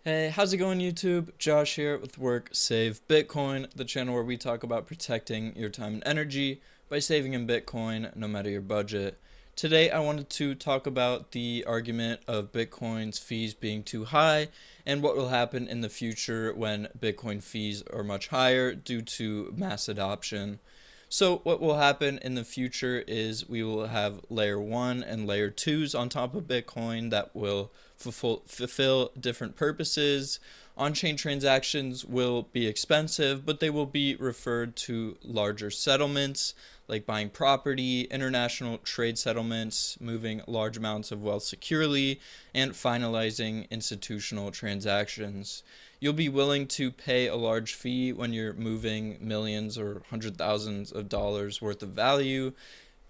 Hey, how's it going, YouTube? Josh here with Work Save Bitcoin, the channel where we talk about protecting your time and energy by saving in Bitcoin no matter your budget. Today, I wanted to talk about the argument of Bitcoin's fees being too high and what will happen in the future when Bitcoin fees are much higher due to mass adoption. So what will happen in the future is we will have layer 1 and layer 2s on top of Bitcoin that will fulfill different purposes. On-chain transactions will be expensive, but they will be referred to larger settlements like buying property, international trade settlements, moving large amounts of wealth securely, and finalizing institutional transactions. You'll be willing to pay a large fee when you're moving millions or hundred thousands of dollars worth of value.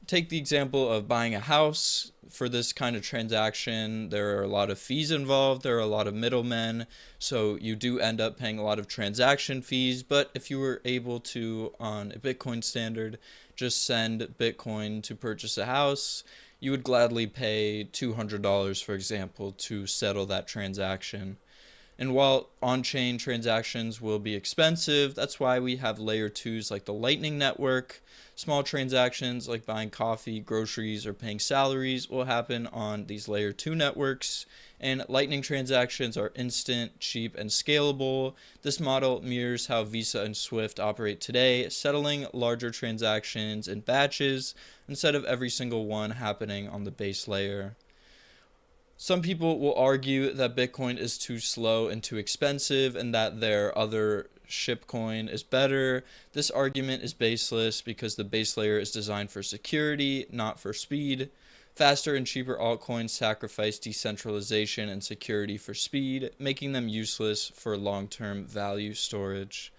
Take the example of buying a house. For this kind of transaction, there are a lot of fees involved, there are a lot of middlemen, so you do end up paying a lot of transaction fees. But if you were able to, on a Bitcoin standard, just send Bitcoin to purchase a house, you would gladly pay $200, for example, to settle that transaction. And while on-chain transactions will be expensive, that's why we have layer 2s like the Lightning Network. Small transactions like buying coffee, groceries, or paying salaries will happen on these layer 2 networks. And Lightning transactions are instant, cheap, and scalable. This model mirrors how Visa and Swift operate today, settling larger transactions in batches instead of every single one happening on the base layer. Some people will argue that Bitcoin is too slow and too expensive and that their other shitcoin is better. This argument is baseless because the base layer is designed for security, not for speed. Faster and cheaper altcoins sacrifice decentralization and security for speed, making them useless for long-term value storage.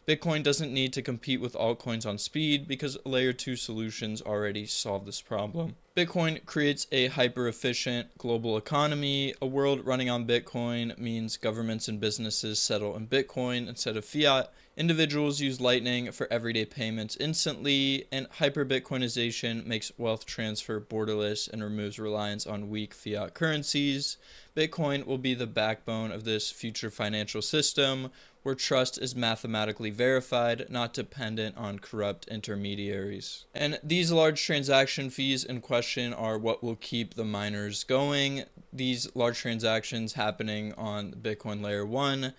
Bitcoin doesn't need to compete with altcoins on speed because layer 2 solutions already solve this problem. Bitcoin creates a hyper-efficient global economy. A world running on Bitcoin means governments and businesses settle in Bitcoin instead of fiat. Individuals use Lightning for everyday payments instantly, and hyper-Bitcoinization makes wealth transfer borderless and removes reliance on weak fiat currencies. Bitcoin will be the backbone of this future financial system where trust is mathematically verified, not dependent on corrupt intermediaries. And these large transaction fees in question are what will keep the miners going. These large transactions happening on Bitcoin layer 1.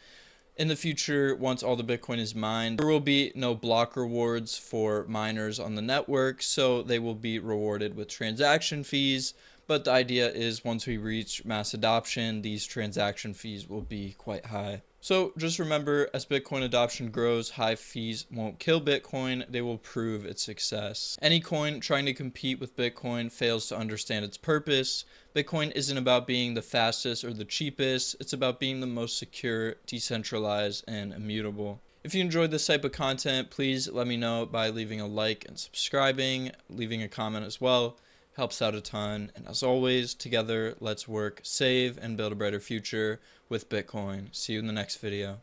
In the future, once all the Bitcoin is mined, there will be no block rewards for miners on the network, so they will be rewarded with transaction fees. But the idea is once we reach mass adoption, these transaction fees will be quite high. So just remember, as Bitcoin adoption grows, high fees won't kill Bitcoin, they will prove its success. Any coin trying to compete with Bitcoin fails to understand its purpose. Bitcoin isn't about being the fastest or the cheapest, it's about being the most secure, decentralized, and immutable. If you enjoyed this type of content, please let me know by leaving a like and subscribing, leaving a comment as well. Helps out a ton. And as always, together, let's work, save, and build a brighter future with Bitcoin. See you in the next video.